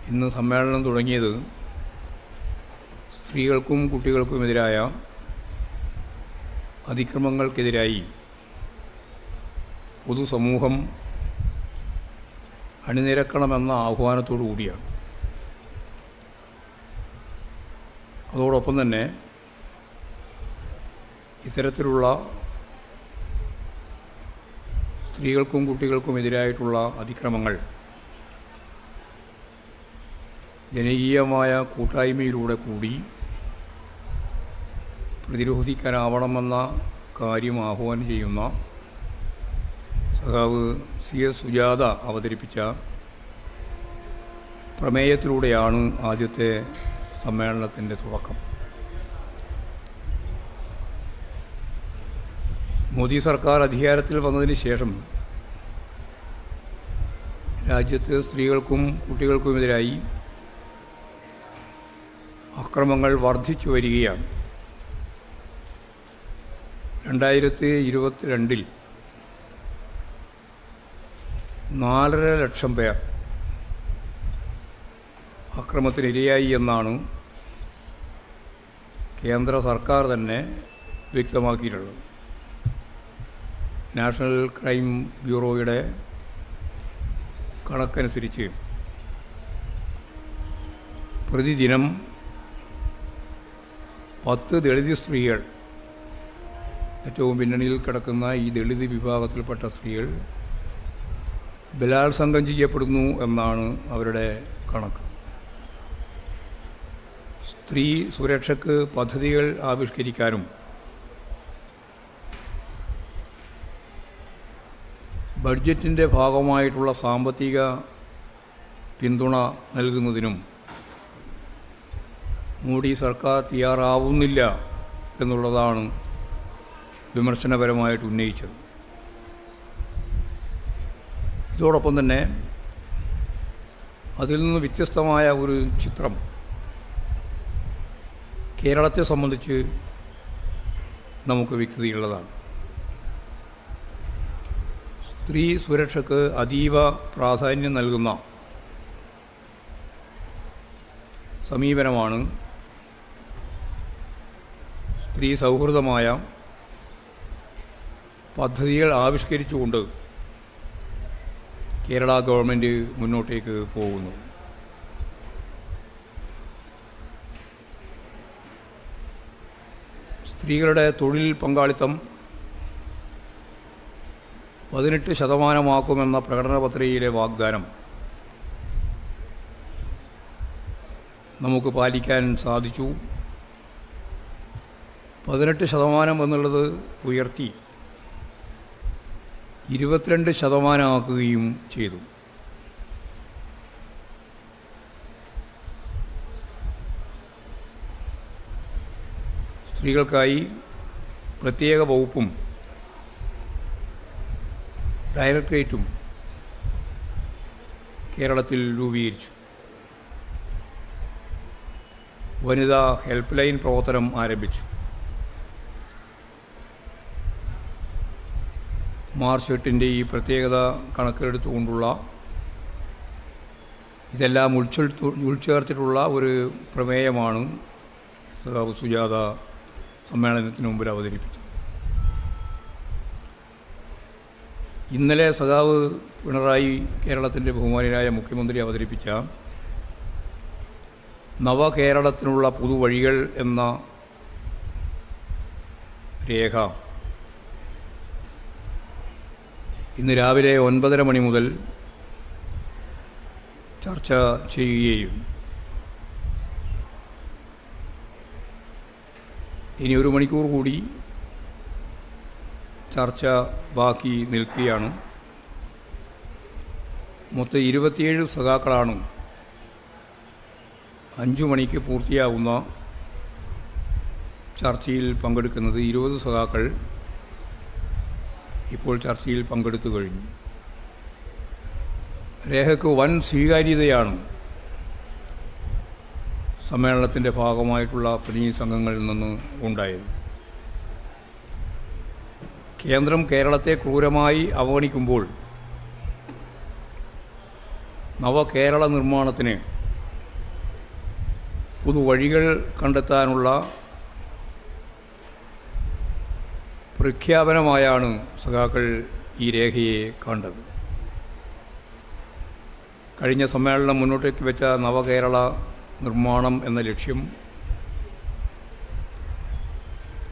ഇന്ന് സമ്മേളനം തുടങ്ങിയത് സ്ത്രീകൾക്കും കുട്ടികൾക്കുമെതിരായ അതിക്രമങ്ങൾക്കെതിരായി പൊതുസമൂഹം അണിനിരക്കണമെന്ന ആഹ്വാനത്തോടു കൂടിയാണ്. അതോടൊപ്പം തന്നെ ഇത്തരത്തിലുള്ള സ്ത്രീകൾക്കും കുട്ടികൾക്കുമെതിരായിട്ടുള്ള അതിക്രമങ്ങൾ ജനകീയമായ കൂട്ടായ്മയിലൂടെ കൂടി പ്രതിരോധിക്കാനാവണമെന്ന കാര്യം ആഹ്വാനം ചെയ്യുന്ന സഖാവ് CS സുജാത അവതരിപ്പിച്ച പ്രമേയത്തിലൂടെയാണ് ആദ്യത്തെ സമ്മേളനത്തിൻ്റെ തുടക്കം. മോദി സർക്കാർ അധികാരത്തിൽ വന്നതിന് ശേഷം രാജ്യത്ത് സ്ത്രീകൾക്കും കുട്ടികൾക്കുമെതിരായി അക്രമങ്ങൾ വർദ്ധിച്ചു വരികയാണ്. 2022 4.5 ലക്ഷം പേർ അക്രമത്തിനിരയായി എന്നാണ് കേന്ദ്ര സർക്കാർ തന്നെ വ്യക്തമാക്കിയിട്ടുള്ളത്. നാഷണൽ ക്രൈം ബ്യൂറോയുടെ കണക്കനുസരിച്ച് പ്രതിദിനം 10 ദളിത് സ്ത്രീകൾ, ഏറ്റവും പിന്നണിയിൽ കിടക്കുന്ന ഈ ദളിത് വിഭാഗത്തിൽപ്പെട്ട സ്ത്രീകൾ ബലാത്സംഗം ചെയ്യപ്പെടുന്നു എന്നാണ് അവരുടെ കണക്ക്. സ്ത്രീ സുരക്ഷയ്ക്ക് പദ്ധതികൾ ആവിഷ്കരിക്കാനും ബഡ്ജറ്റിൻ്റെ ഭാഗമായിട്ടുള്ള സാമ്പത്തിക പിന്തുണ നൽകുന്നതിനും മോഡി സർക്കാർ തയ്യാറാവുന്നില്ല എന്നുള്ളതാണ് വിമർശനപരമായിട്ട് ഉന്നയിച്ചത്. ഇതോടൊപ്പം തന്നെ അതിൽ നിന്ന് വ്യത്യസ്തമായ ഒരു ചിത്രം കേരളത്തെ സംബന്ധിച്ച് നമുക്ക് വ്യക്തതയുള്ളതാണ്. സ്ത്രീ സുരക്ഷയ്ക്ക് അതീവ പ്രാധാന്യം നൽകുന്ന സമീപനമാണ് സ്ത്രീ സൗഹൃദമായ പദ്ധതികൾ ആവിഷ്കരിച്ചുകൊണ്ട് കേരള ഗവൺമെൻറ് മുന്നോട്ടേക്ക് പോകുന്നു. സ്ത്രീകളുടെ തൊഴിൽ പങ്കാളിത്തം 18% പ്രകടന പത്രികയിലെ വാഗ്ദാനം നമുക്ക് പാലിക്കാൻ സാധിച്ചു. 18% എന്നുള്ളത് ഉയർത്തി 22% ചെയ്തു. സ്ത്രീകൾക്കായി പ്രത്യേക വകുപ്പും ഡയറക്ടറേറ്റും കേരളത്തിൽ രൂപീകരിച്ചു. വനിതാ ഹെൽപ്പ് ലൈൻ പ്രവർത്തനം ആരംഭിച്ചു. മാർച്ച് 8 ഈ പ്രത്യേകത കണക്കിലെടുത്തുകൊണ്ടുള്ള ഇതെല്ലാം ഉൾച്ചേർത്തിട്ടുള്ള ഒരു പ്രമേയമാണ് സഖാവ് സുജാത സമ്മേളനത്തിന് മുമ്പിൽ അവതരിപ്പിച്ചത്. ഇന്നലെ സഖാവ് പിണറായി കേരളത്തിൻ്റെ ബഹുമാന്യനായ മുഖ്യമന്ത്രി അവതരിപ്പിച്ച നവകേരളത്തിനുള്ള പുതുവഴികൾ എന്ന രേഖ ഇന്ന് രാവിലെ 9:30 മണി മുതൽ ചർച്ച ചെയ്യുകയും ഇനി 1 മണിക്കൂർ കൂടി ചർച്ച ബാക്കി നിൽക്കുകയാണ്. മൊത്തം 27 സഖാക്കളാണ് 5 മണിക്ക് പൂർത്തിയാവുന്ന ചർച്ചയിൽ പങ്കെടുക്കുന്നത്. 20 സഖാക്കൾ ഇപ്പോൾ ചർച്ചയിൽ പങ്കെടുത്തു കഴിഞ്ഞു. രേഖയ്ക്ക് വൻ സ്വീകാര്യതയാണ് സമ്മേളനത്തിൻ്റെ ഭാഗമായിട്ടുള്ള പ്രതിനിധി സംഘങ്ങളിൽ നിന്ന് ഉണ്ടായത്. കേന്ദ്രം കേരളത്തെ ക്രൂരമായി അവഗണിക്കുമ്പോൾ നവകേരള നിർമ്മാണത്തിന് പുതുവഴികൾ കണ്ടെത്താനുള്ള പ്രഖ്യാപനമായാണ് സഖാക്കൾ ഈ രേഖയെ കണ്ടത്. കഴിഞ്ഞ സമ്മേളനം മുന്നോട്ടേക്ക് വെച്ച നവകേരള നിർമ്മാണം എന്ന ലക്ഷ്യം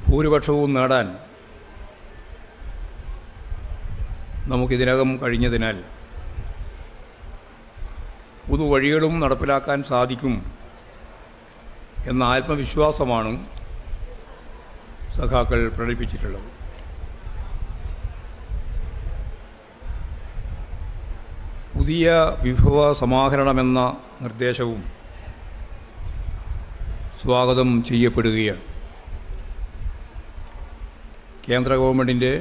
ഭൂരിപക്ഷവും നേടാൻ നമുക്കിതിനകം കഴിഞ്ഞതിനാൽ പുതുവഴികളും നടപ്പിലാക്കാൻ സാധിക്കും എന്ന ആത്മവിശ്വാസമാണ് സഖാക്കൾ പ്രകടിപ്പിച്ചിട്ടുള്ളത്. പുതിയ വിഭവ സമാഹരണമെന്ന നിർദ്ദേശവും സ്വാഗതം ചെയ്യപ്പെടുകയാണ്. കേന്ദ്ര ഗവൺമെൻറ്റിൻ്റെ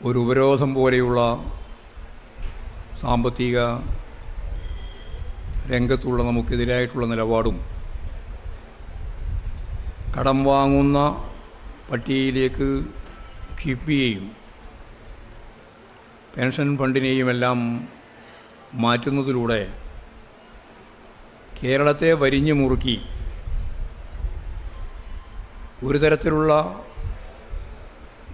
ഒരു ഉപരോധം പോലെയുള്ള സാമ്പത്തിക രംഗത്തുള്ള നമുക്കെതിരായിട്ടുള്ള നിലപാടും കടം വാങ്ങുന്ന പട്ടികയിലേക്ക് കിഫ്ബിയെയും പെൻഷൻ ഫണ്ടിനെയുമെല്ലാം മാറ്റുന്നതിലൂടെ കേരളത്തെ വരിഞ്ഞു മുറുക്കി ഒരു തരത്തിലുള്ള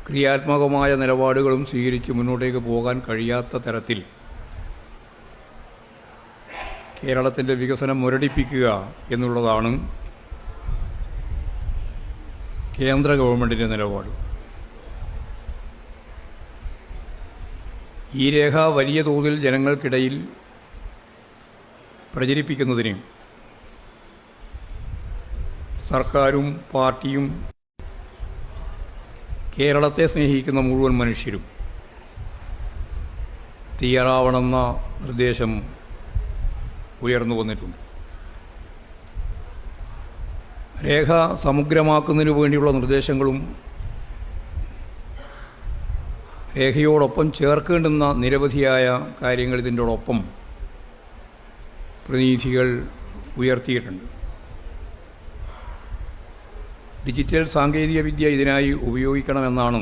ക്രിയാത്മകമായ നിലപാടുകളും സ്വീകരിച്ച് മുന്നോട്ടേക്ക് പോകാൻ കഴിയാത്ത തരത്തിൽ കേരളത്തിൻ്റെ വികസനം മുരടിപ്പിക്കുക എന്നുള്ളതാണ് കേന്ദ്ര ഗവൺമെൻറ്റിൻ്റെ നിലപാട്. ഈ രേഖ വലിയ തോതിൽ ജനങ്ങൾക്കിടയിൽ പ്രചരിപ്പിക്കുന്നതിന് സർക്കാരും പാർട്ടിയും കേരളത്തെ സ്നേഹിക്കുന്ന മുഴുവൻ മനുഷ്യരും തയ്യാറാവണമെന്ന നിർദ്ദേശം ഉയർന്നു വന്നിട്ടുണ്ട്. രേഖ സമഗ്രമാക്കുന്നതിനു വേണ്ടിയുള്ള നിർദ്ദേശങ്ങളും രേഖയോടൊപ്പം ചേർക്കേണ്ടുന്ന നിരവധിയായ കാര്യങ്ങൾ ഇതിൻ്റോടൊപ്പം പ്രതിനിധികൾ ഉയർത്തിയിട്ടുണ്ട്. ഡിജിറ്റൽ സാങ്കേതികവിദ്യ ഇതിനായി ഉപയോഗിക്കണമെന്നാണ്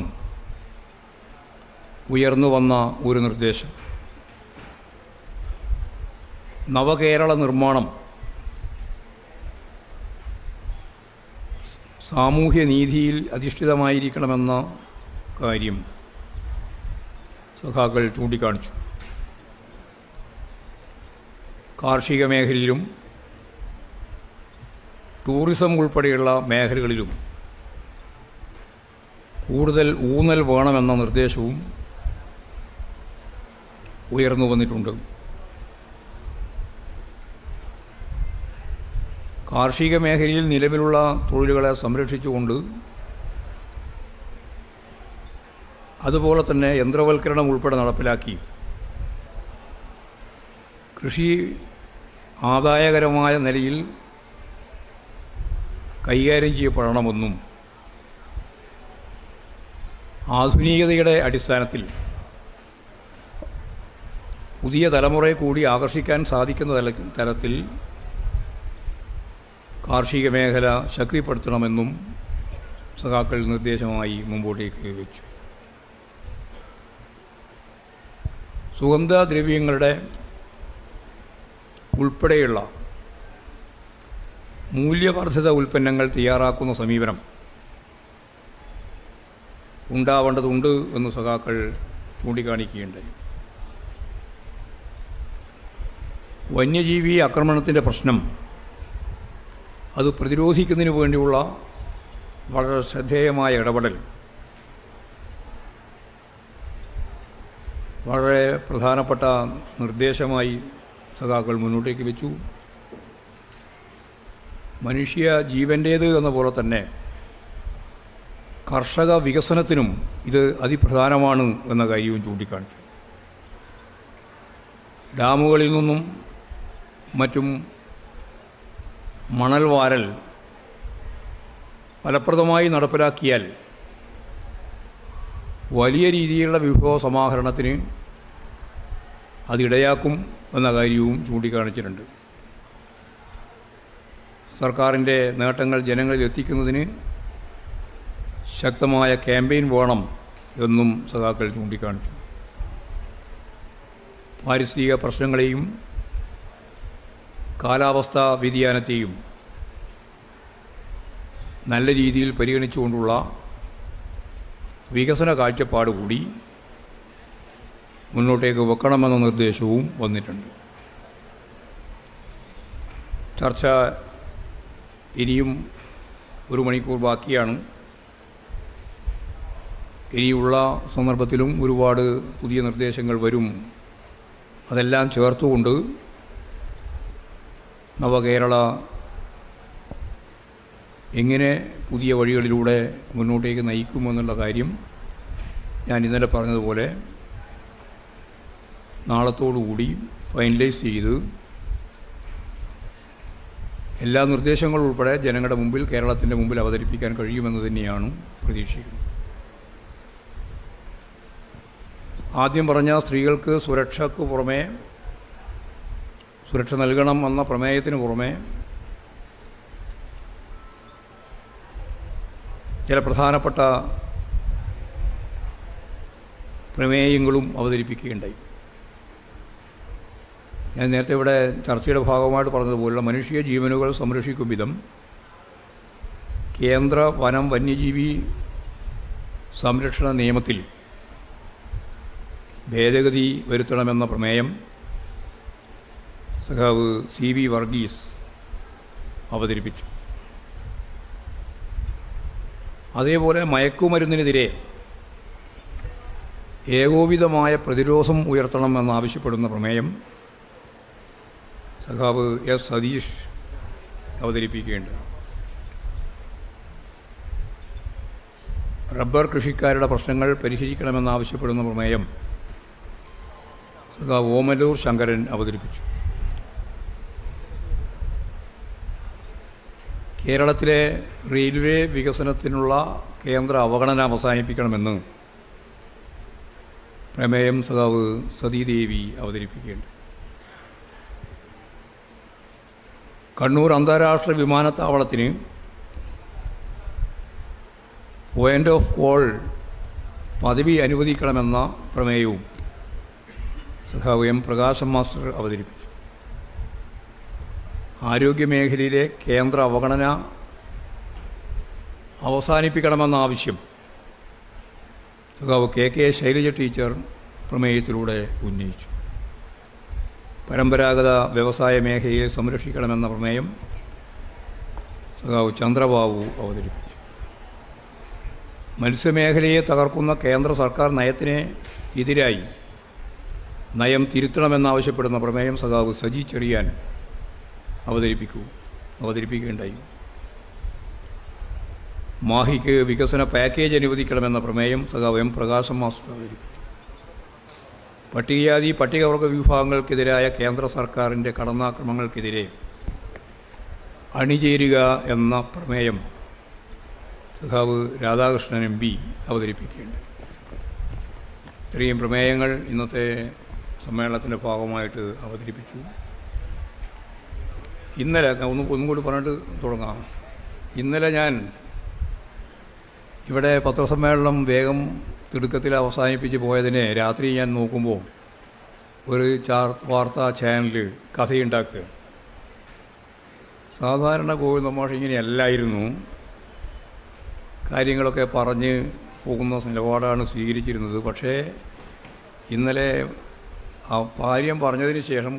ഉയർന്നു വന്ന ഒരു നിർദ്ദേശം. നവകേരള നിർമ്മാണം സാമൂഹ്യനീതിയിൽ അധിഷ്ഠിതമായിരിക്കണമെന്ന കാര്യം സഖാക്കൾ ചൂണ്ടിക്കാണിച്ചു. കാർഷിക മേഖലയിലും ടൂറിസം ഉൾപ്പെടെയുള്ള മേഖലകളിലും കൂടുതൽ ഊന്നൽ വേണമെന്ന നിർദ്ദേശവും ഉയർന്നു വന്നിട്ടുണ്ട്. കാർഷിക മേഖലയിൽ നിലവിലുള്ള തൊഴിലുകളെ സംരക്ഷിച്ചുകൊണ്ട് അതുപോലെ തന്നെ യന്ത്രവൽക്കരണം ഉൾപ്പെടെ നടപ്പിലാക്കി കൃഷി ആദായകരമായ നിലയിൽ കൈകാര്യം ചെയ്യപ്പെടണമെന്നും ആധുനികതയുടെ അടിസ്ഥാനത്തിൽ പുതിയ തലമുറയെ കൂടി ആകർഷിക്കാൻ സാധിക്കുന്ന തരത്തിൽ കാർഷിക മേഖല ശക്തിപ്പെടുത്തണമെന്നും സഖാക്കൾ നിർദ്ദേശമായി മുമ്പോട്ടേക്ക് വെച്ചു. സുഗന്ധദ്രവ്യങ്ങളുടെ ഉൾപ്പെടെയുള്ള മൂല്യവർദ്ധിത ഉൽപ്പന്നങ്ങൾ തയ്യാറാക്കുന്ന സമീപനം ഉണ്ടാവേണ്ടതുണ്ട് എന്ന് സഖാക്കൾ ചൂണ്ടിക്കാണിക്കുകയുണ്ടായി. വന്യജീവി ആക്രമണത്തിൻ്റെ പ്രശ്നം അത് പ്രതിരോധിക്കുന്നതിന് വേണ്ടിയുള്ള വളരെ ശ്രദ്ധേയമായ ഇടപെടൽ വളരെ പ്രധാനപ്പെട്ട നിർദ്ദേശമായി സഖാക്കൾ മുന്നോട്ടേക്ക് വെച്ചു. മനുഷ്യ ജീവൻ്റേത് എന്ന പോലെ തന്നെ കർഷക വികസനത്തിനും ഇത് അതിപ്രധാനമാണ് എന്ന കാര്യവും ചൂണ്ടിക്കാണിച്ചു. ഡാമുകളിൽ നിന്നും മറ്റും മണൽ വാരൽ ഫലപ്രദമായി നടപ്പിലാക്കിയാൽ വലിയ രീതിയിലുള്ള വിഭവ സമാഹരണത്തിന് അതിടയാക്കും എന്ന കാര്യവും ചൂണ്ടിക്കാണിച്ചിട്ടുണ്ട്. സർക്കാരിൻ്റെ നേട്ടങ്ങൾ ജനങ്ങളിൽ എത്തിക്കുന്നതിന് ശക്തമായ ക്യാമ്പയിൻ വേണം എന്നും സഖാക്കൾ ചൂണ്ടിക്കാണിച്ചു. പാരിസ്ഥിതിക പ്രശ്നങ്ങളെയും കാലാവസ്ഥാ വ്യതിയാനത്തെയും നല്ല രീതിയിൽ പരിഗണിച്ചുകൊണ്ടുള്ള വികസന കാഴ്ചപ്പാട് കൂടി മുന്നോട്ടേക്ക് വെക്കണമെന്ന നിർദ്ദേശവും വന്നിട്ടുണ്ട്. ചർച്ച ഇനിയും 1 മണിക്കൂർ ബാക്കിയാണ്. ഇനിയുള്ള സന്ദർഭത്തിലും ഒരുപാട് പുതിയ നിർദ്ദേശങ്ങൾ വരും. അതെല്ലാം ചേർത്തുകൊണ്ട് നവകേരള എങ്ങനെ പുതിയ വഴികളിലൂടെ മുന്നോട്ടേക്ക് നയിക്കുമെന്നുള്ള കാര്യം ഞാൻ ഇന്നലെ പറഞ്ഞതുപോലെ നാളത്തോടുകൂടി ഫൈനലൈസ് ചെയ്ത് എല്ലാ നിർദ്ദേശങ്ങളും ഉൾപ്പെടെ ജനങ്ങളുടെ മുമ്പിൽ, കേരളത്തിൻ്റെ മുമ്പിൽ അവതരിപ്പിക്കാൻ കഴിയുമെന്ന് തന്നെയാണ് പ്രതീക്ഷിക്കുന്നത്. ആദ്യം പറഞ്ഞ സ്ത്രീകൾക്ക് സുരക്ഷ നൽകണം എന്ന പ്രമേയത്തിന് പുറമെ ചില പ്രധാനപ്പെട്ട പ്രമേയങ്ങളും അവതരിപ്പിക്കുകയുണ്ടായി. ഞാൻ നേരത്തെ ഇവിടെ ചർച്ചയുടെ ഭാഗമായിട്ട് പറഞ്ഞതുപോലുള്ള മനുഷ്യ ജീവനുകൾ സംരക്ഷിക്കും വിധം കേന്ദ്ര വനം വന്യജീവി സംരക്ഷണ നിയമത്തിൽ ഭേദഗതി വരുത്തണമെന്ന പ്രമേയം സഖാവ് CB വർഗീസ് അവതരിപ്പിച്ചു. അതേപോലെ മയക്കുമരുന്നിനെതിരെ ഏകോപിതമായ പ്രതിരോധം ഉയർത്തണമെന്നാവശ്യപ്പെടുന്ന പ്രമേയം സഖാവ് S. സതീഷ് അവതരിപ്പിക്കുകയുണ്ടായി. റബ്ബർ കൃഷിക്കാരുടെ പ്രശ്നങ്ങൾ പരിഹരിക്കണമെന്നാവശ്യപ്പെടുന്ന പ്രമേയം സഖാവ് ഓമലൂർ ശങ്കരൻ അവതരിപ്പിച്ചു. കേരളത്തിലെ റെയിൽവേ വികസനത്തിനുള്ള കേന്ദ്ര അവഗണന അവസാനിപ്പിക്കണമെന്ന് പ്രമേയം സഖാവ് സതീദേവി അവതരിപ്പിക്കുകയുണ്ടായി. കണ്ണൂർ അന്താരാഷ്ട്ര വിമാനത്താവളത്തിന് പോയിൻ്റ് ഓഫ് കോൾ പദവി അനുവദിക്കണമെന്ന പ്രമേയവും സഖാവ് M. പ്രകാശം മാസ്റ്റർ അവതരിപ്പിച്ചു. ആരോഗ്യമേഖലയിലെ കേന്ദ്ര അവഗണന അവസാനിപ്പിക്കണമെന്ന ആവശ്യം സഖാവ് KK ശൈലജ ടീച്ചർ പ്രമേയത്തിലൂടെ ഉന്നയിച്ചു. പരമ്പരാഗത വ്യവസായ മേഖലയെ സംരക്ഷിക്കണമെന്ന പ്രമേയം സഖാവ് ചന്ദ്രബാബു അവതരിപ്പിച്ചു. മത്സ്യമേഖലയെ തകർക്കുന്ന കേന്ദ്ര സർക്കാർ നയത്തിന് എതിരായി നയം തിരുത്തണമെന്നാവശ്യപ്പെടുന്ന പ്രമേയം സഖാവ് സജി ചെറിയാൻ അവതരിപ്പിക്കുകയുണ്ടായി. മാഹിക്ക് വികസന പാക്കേജ് അനുവദിക്കണമെന്ന പ്രമേയം സഖാവ് M. പ്രകാശം മാസ്റ്റർ അവതരിപ്പിച്ചു. പട്ടികജാതി പട്ടികവർഗ വിഭാഗങ്ങൾക്കെതിരായ കേന്ദ്ര സർക്കാരിൻ്റെ കടന്നാക്രമണങ്ങൾക്കെതിരെ അണിചേരുക എന്ന പ്രമേയം സഖാവ് രാധാകൃഷ്ണൻ MP അവതരിപ്പിക്കുകയുണ്ടായി. ഇത്രയും പ്രമേയങ്ങൾ ഇന്നത്തെ സമ്മേളനത്തിൻ്റെ ഭാഗമായിട്ട് അവതരിപ്പിച്ചു. ഇന്നലെ ഒന്നും കൂടി പറഞ്ഞിട്ട് തുടങ്ങാം. ഇന്നലെ ഞാൻ ഇവിടെ പത്രസമ്മേളനം വേഗം തിടുക്കത്തിൽ അവസാനിപ്പിച്ച് പോയതിനെ രാത്രി ഞാൻ നോക്കുമ്പോൾ ഒരു വാർത്താ ചാനൽ കഥയുണ്ടാക്കുക. സാധാരണ ഗോവിന്ദ മാഷ് ഇങ്ങനെയല്ലായിരുന്നു, കാര്യങ്ങളൊക്കെ പറഞ്ഞ് പോകുന്ന നിലപാടാണ് സ്വീകരിച്ചിരുന്നത്. പക്ഷേ ഇന്നലെ ആ കാര്യം പറഞ്ഞതിന് ശേഷം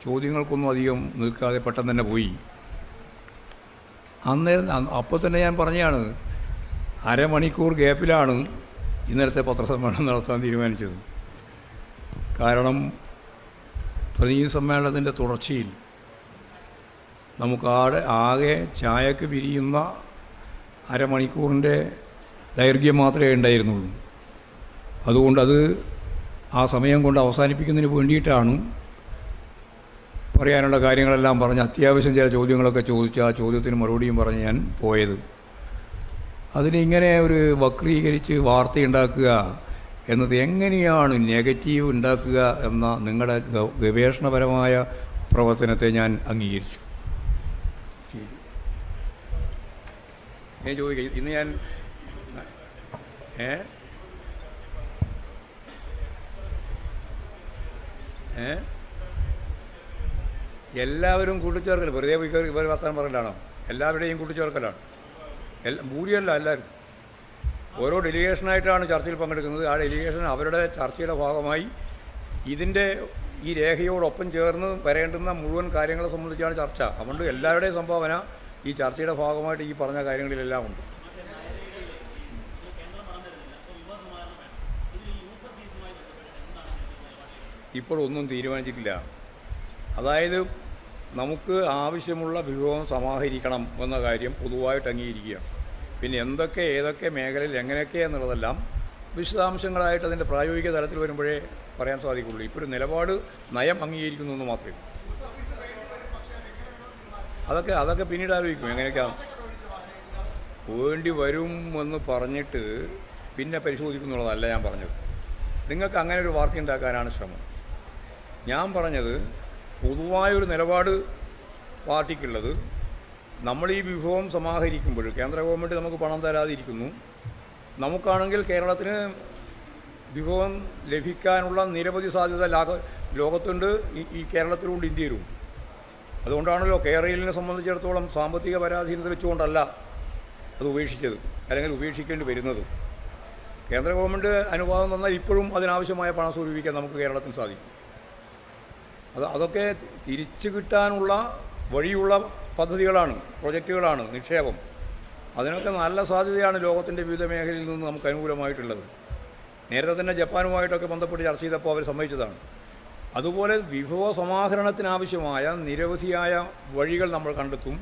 ചോദ്യങ്ങൾക്കൊന്നും അധികം നിൽക്കാതെ പെട്ടെന്ന് തന്നെ പോയി. അപ്പോൾ തന്നെ ഞാൻ പറഞ്ഞതാണ്, അരമണിക്കൂർ ഗ്യാപ്പിലാണ് ഇന്നലത്തെ പത്രസമ്മേളനം നടത്താൻ തീരുമാനിച്ചത്. കാരണം പ്രതിനിധി സമ്മേളനത്തിൻ്റെ തുടർച്ചയിൽ നമുക്ക് ആകെ ചായക്ക് പിരിയുന്ന അരമണിക്കൂറിൻ്റെ ദൈർഘ്യം മാത്രമേ ഉണ്ടായിരുന്നുള്ളൂ. അതുകൊണ്ടത് ആ സമയം കൊണ്ട് അവസാനിപ്പിക്കുന്നതിന് വേണ്ടിയിട്ടാണ് പറയാനുള്ള കാര്യങ്ങളെല്ലാം പറഞ്ഞ് അത്യാവശ്യം ചില ചോദ്യങ്ങളൊക്കെ ചോദിച്ച് ആ ചോദ്യത്തിന് മറുപടിയും പറഞ്ഞ് ഞാൻ പോയത്. അതിനിങ്ങനെ ഒരു വക്രീകരിച്ച് വാർത്തയുണ്ടാക്കുക എന്നത് എങ്ങനെയാണ് നെഗറ്റീവ് ഉണ്ടാക്കുക എന്ന നിങ്ങളുടെ ഗവേഷണപരമായ പ്രവർത്തനത്തെ ഞാൻ അംഗീകരിച്ചു. ഞാൻ ചോദിക്കാം, ഇന്ന് ഞാൻ എല്ലാവരും കൂട്ടിച്ചേർക്കൽ വെറുതെ ഇവർ വർത്താനം പറയലാണോ? എല്ലാവരുടെയും കൂട്ടിച്ചേർക്കലാണ്. ഭൂരിയല്ല, എല്ലാവരും ഓരോ ഡെലിഗേഷനായിട്ടാണ് ചർച്ചയിൽ പങ്കെടുക്കുന്നത്. ആ ഡെലിഗേഷൻ അവരുടെ ചർച്ചയുടെ ഭാഗമായി ഇതിൻ്റെ ഈ രേഖയോടൊപ്പം ചേർന്ന് വരേണ്ടുന്ന മുഴുവൻ കാര്യങ്ങളെ സംബന്ധിച്ചാണ് ചർച്ച. അതുകൊണ്ട് എല്ലാവരുടെയും സംഭാവന ഈ ചർച്ചയുടെ ഭാഗമായിട്ട് ഈ പറഞ്ഞ കാര്യങ്ങളിലെല്ലാം ഉണ്ട്. ഇപ്പോഴൊന്നും തീരുമാനിച്ചിട്ടില്ല. അതായത് നമുക്ക് ആവശ്യമുള്ള വിഭവം സമാഹരിക്കണം എന്ന കാര്യം പൊതുവായിട്ട് അംഗീകരിക്കുകയാണ്. പിന്നെ എന്തൊക്കെ ഏതൊക്കെ മേഖലയിൽ എങ്ങനെയൊക്കെ എന്നുള്ളതെല്ലാം വിശദാംശങ്ങളായിട്ട് അതിൻ്റെ പ്രായോഗിക തലത്തിൽ വരുമ്പോഴേ പറയാൻ സാധിക്കുള്ളൂ. ഇപ്പോൾ ഒരു നിലപാട് നയം അംഗീകരിക്കുന്നു എന്ന് മാത്രമേ. അതൊക്കെ പിന്നീട് ആലോചിക്കും എങ്ങനെയൊക്കെയാണ് വേണ്ടി വരും എന്ന് പറഞ്ഞിട്ട് പിന്നെ പരിശോധിക്കുന്നുള്ളതല്ല ഞാൻ പറഞ്ഞത്. നിങ്ങൾക്ക് അങ്ങനെ ഒരു വാർത്ത ഉണ്ടാക്കാനാണ് ശ്രമം. ഞാൻ പറഞ്ഞത് പൊതുവായൊരു നിലപാട് പാർട്ടിക്കുള്ളത്, നമ്മൾ ഈ വിഭവം സമാഹരിക്കുമ്പോൾ കേന്ദ്ര ഗവൺമെൻറ് നമുക്ക് പണം തരാതിരിക്കുന്നു. നമുക്കാണെങ്കിൽ കേരളത്തിന് വിഭവം ലഭിക്കാനുള്ള നിരവധി സാധ്യത ലോകത്തുണ്ട്, ഈ കേരളത്തിലുണ്ട്, ഇന്ത്യയിലുണ്ട്. അതുകൊണ്ടാണല്ലോ കേരളീയനെ സംബന്ധിച്ചിടത്തോളം സാമ്പത്തിക പരാധീനത വെച്ചുകൊണ്ടല്ല അത് ഉപേക്ഷിച്ചത്, അല്ലെങ്കിൽ ഉപേക്ഷിക്കേണ്ടി വരുന്നത്. കേന്ദ്ര ഗവൺമെൻറ് അനുവാദം തന്നാൽ ഇപ്പോഴും അതിനാവശ്യമായ പണം സ്വരൂപിക്കാൻ നമുക്ക് കേരളത്തിന് സാധിക്കും. അതൊക്കെ തിരിച്ചു കിട്ടാനുള്ള വഴിയുള്ള പദ്ധതികളാണ്, പ്രൊജക്റ്റുകളാണ്, നിക്ഷേപം. അതിനൊക്കെ നല്ല സാധ്യതയാണ് ലോകത്തിൻ്റെ വിവിധ മേഖലയിൽ നിന്ന് നമുക്ക് അനുകൂലമായിട്ടുള്ളത്. നേരത്തെ തന്നെ ജപ്പാനുമായിട്ടൊക്കെ ബന്ധപ്പെട്ട് ചർച്ച ചെയ്തപ്പോൾ അവർ സമ്മതിച്ചതാണ്. അതുപോലെ വിഭവ സമാഹരണത്തിനാവശ്യമായ നിരവധിയായ വഴികൾ നമ്മൾ കണ്ടെത്തും.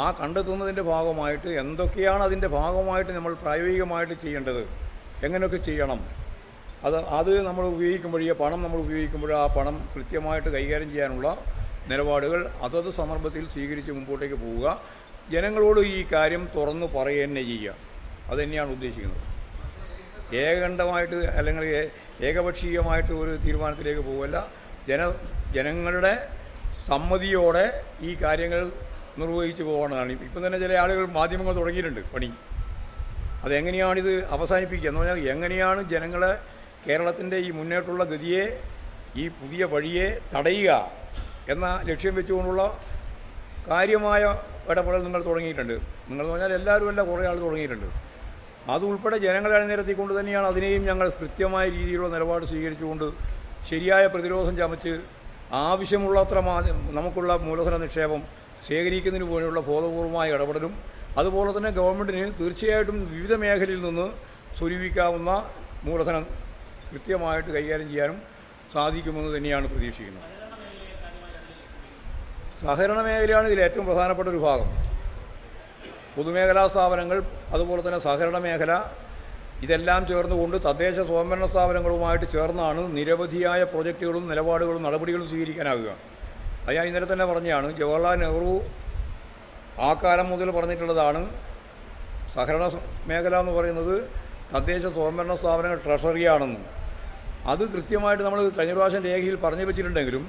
ആ കണ്ടെത്തുന്നതിൻ്റെ ഭാഗമായിട്ട് എന്തൊക്കെയാണ് അതിൻ്റെ ഭാഗമായിട്ട് നമ്മൾ പ്രായോഗികമായിട്ട് ചെയ്യേണ്ടത്, എങ്ങനെയൊക്കെ ചെയ്യണം, അത് നമ്മൾ ഉപയോഗിക്കുമ്പോഴേ പണം നമ്മൾ ഉപയോഗിക്കുമ്പോൾ ആ പണം കൃത്യമായിട്ട് കൈകാര്യം ചെയ്യാനുള്ള നിലപാടുകൾ അതത് സന്ദർഭത്തിൽ സ്വീകരിച്ച് മുമ്പോട്ടേക്ക് പോവുക. ജനങ്ങളോട് ഈ കാര്യം തുറന്നു പറയുക തന്നെ ചെയ്യുക. അതുതന്നെയാണ് ഉദ്ദേശിക്കുന്നത്. ഏകകണ്ഠമായിട്ട് അല്ലെങ്കിൽ ഏകപക്ഷീയമായിട്ട് ഒരു തീരുമാനത്തിലേക്ക് പോവുകയല്ല. ജനങ്ങളുടെ സമ്മതിയോടെ ഈ കാര്യങ്ങൾ നിർവഹിച്ച് പോകണമെന്നാണ്. ഇപ്പം തന്നെ ചില ആളുകൾ മാധ്യമങ്ങൾ തുടങ്ങിയിട്ടുണ്ട് പണി. അതെങ്ങനെയാണിത് അവസാനിപ്പിക്കുക എന്ന് പറഞ്ഞാൽ, എങ്ങനെയാണ് ജനങ്ങളെ കേരളത്തിൻ്റെ ഈ മുന്നോട്ടുള്ള ഗതിയെ, ഈ പുതിയ വഴിയെ തടയുക എന്ന ലക്ഷ്യം വെച്ചുകൊണ്ടുള്ള കാര്യമായ ഇടപെടൽ നിങ്ങൾ തുടങ്ങിയിട്ടുണ്ട്. നിങ്ങളെന്ന് പറഞ്ഞാൽ എല്ലാവരുമല്ല, കുറേ ആൾ തുടങ്ങിയിട്ടുണ്ട്. അതുൾപ്പെടെ ജനങ്ങളെ അണിനിരത്തിക്കൊണ്ട് തന്നെയാണ് അതിനെയും ഞങ്ങൾ കൃത്യമായ രീതിയിലുള്ള നിലപാട് സ്വീകരിച്ചുകൊണ്ട് ശരിയായ പ്രതിരോധം ചമച്ച് ആവശ്യമുള്ളത്ര നമുക്കുള്ള മൂലധന നിക്ഷേപം ശേഖരിക്കുന്നതിന് വേണ്ടിയുള്ള ബോധപൂർവമായ ഇടപെടലും, അതുപോലെ തന്നെ ഗവൺമെൻറ്റിന് തീർച്ചയായിട്ടും വിവിധ മേഖലയിൽ നിന്ന് സ്വരൂപിക്കാവുന്ന മൂലധനം കൃത്യമായിട്ട് കൈകാര്യം ചെയ്യാനും സാധിക്കുമെന്ന് തന്നെയാണ് പ്രതീക്ഷിക്കുന്നത്. സഹകരണ മേഖലയാണ് ഇതിൽ ഏറ്റവും പ്രധാനപ്പെട്ട ഒരു ഭാഗം. പൊതുമേഖലാ സ്ഥാപനങ്ങൾ, അതുപോലെ തന്നെ സഹകരണ മേഖല, ഇതെല്ലാം ചേർന്നുകൊണ്ട് തദ്ദേശ സ്വയംഭരണ സ്ഥാപനങ്ങളുമായിട്ട് ചേർന്നാണ് നിരവധിയായ പ്രൊജക്റ്റുകളും നിലപാടുകളും നടപടികളും സ്വീകരിക്കാനാവുക. അത് ഞാൻ ഇന്നലെ തന്നെ പറഞ്ഞതാണ്. ജവഹർലാൽ നെഹ്റു ആ കാലം മുതൽ പറഞ്ഞിട്ടുള്ളതാണ്. സഹകരണ മേഖല എന്ന് പറയുന്നത് തദ്ദേശ സ്വയംഭരണ സ്ഥാപനങ്ങൾ ട്രഷറിയാണെന്നും. അത് കൃത്യമായിട്ട് നമ്മൾ കഴിഞ്ഞ പ്രാവശ്യം രേഖയിൽ പറഞ്ഞു വെച്ചിട്ടുണ്ടെങ്കിലും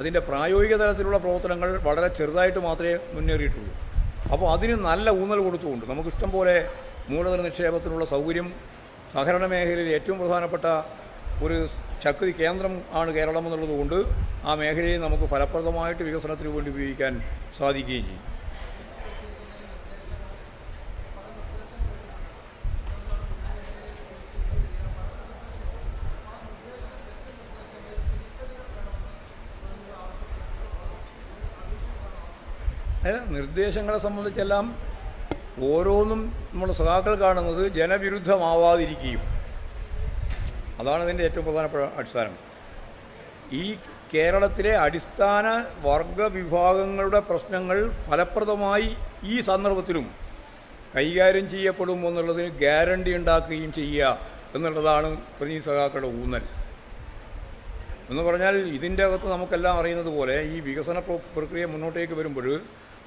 അതിൻ്റെ പ്രായോഗിക തലത്തിലുള്ള പ്രവർത്തനങ്ങൾ വളരെ ചെറുതായിട്ട് മാത്രമേ മുന്നേറിയിട്ടുള്ളൂ. അപ്പോൾ അതിന് നല്ല ഊന്നൽ കൊടുത്തുകൊണ്ട് നമുക്കിഷ്ടം പോലെ മൂലധന നിക്ഷേപത്തിനുള്ള സൗകര്യം, സഹകരണ മേഖലയിൽ ഏറ്റവും പ്രധാനപ്പെട്ട ഒരു ശക്തി കേന്ദ്രം ആണ് കേരളം എന്നുള്ളതുകൊണ്ട് ആ മേഖലയെ നമുക്ക് ഫലപ്രദമായിട്ട് വികസനത്തിന് വേണ്ടി ഉപയോഗിക്കാൻ സാധിക്കുകയും ചെയ്യും. നിർദ്ദേശങ്ങളെ സംബന്ധിച്ചെല്ലാം ഓരോന്നും നമ്മുടെ സഖാക്കൾ കാണുന്നത് ജനവിരുദ്ധമാവാതിരിക്കുകയും, അതാണ് ഇതിൻ്റെ ഏറ്റവും പ്രധാനപ്പെട്ട അടിസ്ഥാനം. ഈ കേരളത്തിലെ അടിസ്ഥാന വർഗ വിഭാഗങ്ങളുടെ പ്രശ്നങ്ങൾ ഫലപ്രദമായി ഈ സന്ദർഭത്തിലും കൈകാര്യം ചെയ്യപ്പെടുമെന്നുള്ളതിന് ഗ്യാരണ്ടി ഉണ്ടാക്കുകയും ചെയ്യുക എന്നുള്ളതാണ് പ്രതിനിധി സഖാക്കളുടെ ഊന്നൽ. എന്ന് പറഞ്ഞാൽ ഇതിൻ്റെ അകത്ത് നമുക്കെല്ലാം അറിയുന്നത് പോലെ ഈ വികസന പ്രക്രിയ മുന്നോട്ടേക്ക് വരുമ്പോൾ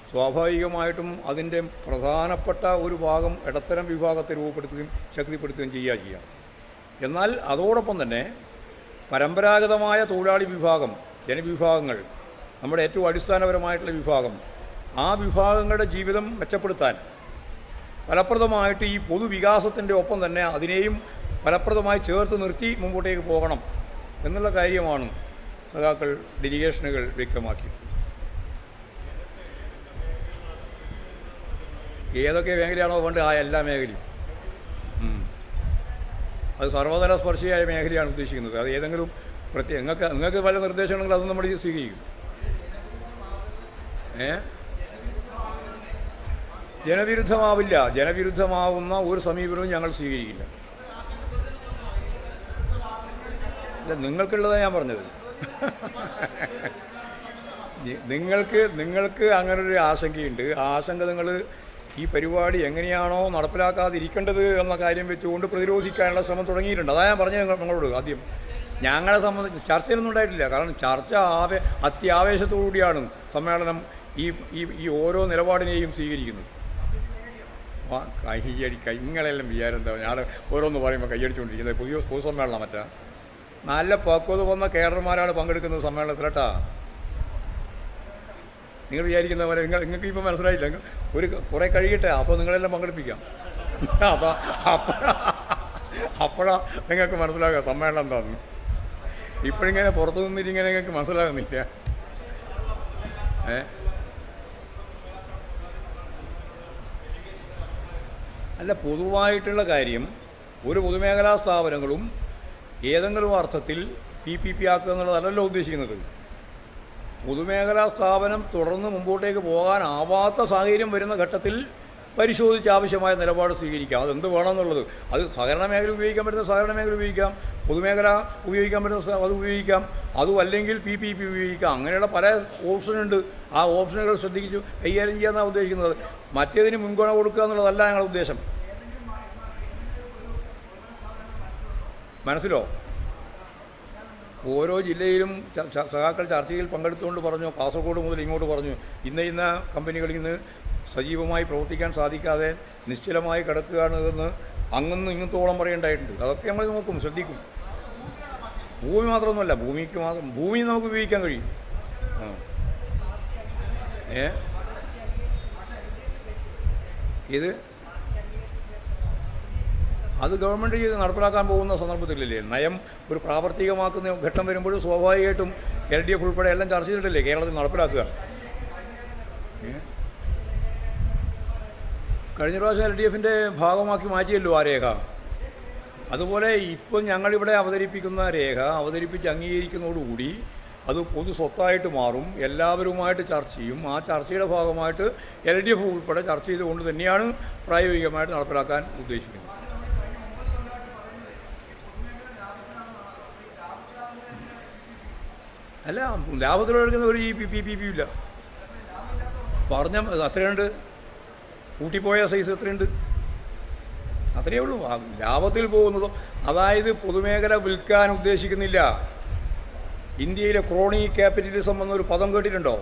സ്വാഭാവികമായിട്ടും അതിൻ്റെ പ്രധാനപ്പെട്ട ഒരു ഭാഗം ഇടത്തരം വിഭാഗത്തെ രൂപപ്പെടുത്തുകയും ശക്തിപ്പെടുത്തുകയും ചെയ്യുക. എന്നാൽ അതോടൊപ്പം തന്നെ പരമ്പരാഗതമായ തൊഴിലാളി വിഭാഗം, ജനവിഭാഗങ്ങൾ, നമ്മുടെ ഏറ്റവും അടിസ്ഥാനപരമായിട്ടുള്ള വിഭാഗം, ആ വിഭാഗങ്ങളുടെ ജീവിതം മെച്ചപ്പെടുത്താൻ ഫലപ്രദമായിട്ട് ഈ പൊതുവികാസത്തിൻ്റെ ഒപ്പം തന്നെ അതിനെയും ഫലപ്രദമായി ചേർത്ത് നിർത്തി മുമ്പോട്ടേക്ക് പോകണം എന്നുള്ള കാര്യമാണ് സഖാക്കൾ ഡെലിഗേഷനുകൾ വ്യക്തമാക്കിയത്. ഏതൊക്കെ മേഖലയാണോ വേണ്ടത് ആ എല്ലാ മേഖലയും. അത് സർവ്വതല സ്പർശിയായ മേഖലയാണ് ഉദ്ദേശിക്കുന്നത്. അത് ഏതെങ്കിലും പ്രത്യേക നിങ്ങൾക്ക് പല നിർദ്ദേശങ്ങളുണ്ടെങ്കിൽ അത് നമ്മൾ സ്വീകരിക്കും. ജനവിരുദ്ധമാവില്ല. ജനവിരുദ്ധമാവുന്ന ഒരു സമീപനവും ഞങ്ങൾ സ്വീകരിക്കില്ല. അല്ല, നിങ്ങൾക്കുള്ളതാണ് ഞാൻ പറഞ്ഞത്. നിങ്ങൾക്ക് അങ്ങനൊരു ആശങ്കയുണ്ട്. ആ ആശങ്ക നിങ്ങൾ ഈ പരിപാടി എങ്ങനെയാണോ നടപ്പിലാക്കാതിരിക്കേണ്ടത് എന്ന കാര്യം വെച്ചുകൊണ്ട് പ്രതിരോധിക്കാനുള്ള ശ്രമം തുടങ്ങിയിട്ടുണ്ട്. അതാണ് ഞാൻ പറഞ്ഞത് നിങ്ങളോട്. ആദ്യം ഞങ്ങളെ സംബന്ധിച്ച് ചർച്ചയിലൊന്നും ഉണ്ടായിട്ടില്ല. കാരണം ചർച്ച അത്യാവേശത്തോടുകൂടിയാണ് സമ്മേളനം ഈ ഓരോ നിലപാടിനെയും സ്വീകരിക്കുന്നത്. നിങ്ങളെല്ലാം വിചാരം എന്താ, ഞാൻ ഓരോന്ന് പറയുമ്പോൾ കൈയടിച്ചുകൊണ്ടിരിക്കുന്നത് പുതിയ പൊതുസമ്മേളനം മറ്റാ. നല്ല പക്വത വന്ന കേഡർമാരാണ് പങ്കെടുക്കുന്നത് സമ്മേളനത്തിലട്ടാ. നിങ്ങൾ വിചാരിക്കുന്ന പോലെ നിങ്ങൾക്ക് ഇപ്പോൾ മനസ്സിലായില്ല. ഒരു കുറേ കഴിയട്ടെ, അപ്പോൾ നിങ്ങളെല്ലാം പങ്കെടുപ്പിക്കാം. അപ്പോഴാണ് നിങ്ങൾക്ക് മനസ്സിലാക്കുക സമ്മേളനം എന്താണെന്ന്. ഇപ്പോഴിങ്ങനെ പുറത്തു നിന്നിരിങ്ങനെ നിങ്ങൾക്ക് മനസ്സിലാകുന്നില്ല. അല്ല, പൊതുവായിട്ടുള്ള കാര്യം ഒരു പൊതുമേഖലാ സ്ഥാപനങ്ങളും ഏതെങ്കിലും അർത്ഥത്തിൽ PPP ആക്കുക എന്നുള്ളതല്ലല്ലോ ഉദ്ദേശിക്കുന്നത്. പൊതുമേഖലാ സ്ഥാപനം തുടർന്ന് മുമ്പോട്ടേക്ക് പോകാനാവാത്ത സാഹചര്യം വരുന്ന ഘട്ടത്തിൽ പരിശോധിച്ച് ആവശ്യമായ നിലപാട് സ്വീകരിക്കാം. അതെന്ത് വേണമെന്നുള്ളത്, അത് സഹകരണ മേഖല ഉപയോഗിക്കാൻ പറ്റുന്ന സഹകരണ മേഖല ഉപയോഗിക്കാം, പൊതുമേഖല ഉപയോഗിക്കാൻ പറ്റുന്ന അത് ഉപയോഗിക്കാം, അതും അല്ലെങ്കിൽ PPP ഉപയോഗിക്കാം. അങ്ങനെയുള്ള പല ഓപ്ഷനുണ്ട്. ആ ഓപ്ഷനുകൾ ശ്രദ്ധിച്ചു കൈകാര്യം ചെയ്യാനാണ് ഉദ്ദേശിക്കുന്നത്. മറ്റേതിന് മുൻഗണന കൊടുക്കുക എന്നുള്ളതല്ല ഞങ്ങളുടെ ഉദ്ദേശം. മനസ്സിലോ? ഓരോ ജില്ലയിലും സഖാക്കൾ ചർച്ചയിൽ പങ്കെടുത്തുകൊണ്ട് പറഞ്ഞു, കാസർഗോഡ് മുതൽ ഇങ്ങോട്ട് പറഞ്ഞു, ഇന്ന കമ്പനികളിൽ നിന്ന് സജീവമായി പ്രവർത്തിക്കാൻ സാധിക്കാതെ നിശ്ചലമായി കിടക്കുകയാണ് എന്ന് അങ്ങൊന്നും ഇങ്ങത്തോളം പറയേണ്ടായിട്ടുണ്ട്. അതൊക്കെ നമ്മൾ നോക്കും, ശ്രദ്ധിക്കും. ഭൂമി മാത്രമൊന്നുമല്ല, ഭൂമി നമുക്ക് ഉപയോഗിക്കാൻ കഴിയും. ഇത് അത് ഗവൺമെൻറ് ചെയ്ത് നടപ്പിലാക്കാൻ പോകുന്ന സന്ദർഭത്തിലല്ലേ നയം ഒരു പ്രാവർത്തികമാക്കുന്ന ഘട്ടം വരുമ്പോഴും സ്വാഭാവികമായിട്ടും LDF ഉൾപ്പെടെ എല്ലാം ചർച്ച ചെയ്തിട്ടല്ലേ കേരളത്തിൽ നടപ്പിലാക്കുക. കഴിഞ്ഞ പ്രാവശ്യം LDFൻ്റെ ഭാഗമാക്കി മാറ്റിയല്ലോ ആ രേഖ. അതുപോലെ ഇപ്പോൾ ഞങ്ങളിവിടെ അവതരിപ്പിക്കുന്ന രേഖ അവതരിപ്പിച്ച് അംഗീകരിക്കുന്നതോടുകൂടി അത് പൊതു സ്വത്തായിട്ട് മാറും. എല്ലാവരുമായിട്ട് ചർച്ച ചെയ്യും. ആ ചർച്ചയുടെ ഭാഗമായിട്ട് LDF ഉൾപ്പെടെ ചർച്ച ചെയ്തുകൊണ്ട് തന്നെയാണ് പ്രായോഗികമായിട്ട് നടപ്പിലാക്കാൻ ഉദ്ദേശിക്കുന്നത്. അല്ല, ലാഭത്തിലെടുക്കുന്ന ഒരു PPP ഇല്ല. പറഞ്ഞ അത്രയുണ്ട്, കൂട്ടിപ്പോയ സൈസ് എത്രയുണ്ട്, അത്രയേ ഉള്ളൂ. ലാഭത്തിൽ പോകുന്നതോ, അതായത് പൊതുമേഖല വിൽക്കാൻ ഉദ്ദേശിക്കുന്നില്ല. ഇന്ത്യയിലെ ക്രോണി ക്യാപിറ്റലിസം എന്നൊരു പദം കേട്ടിട്ടുണ്ടോ?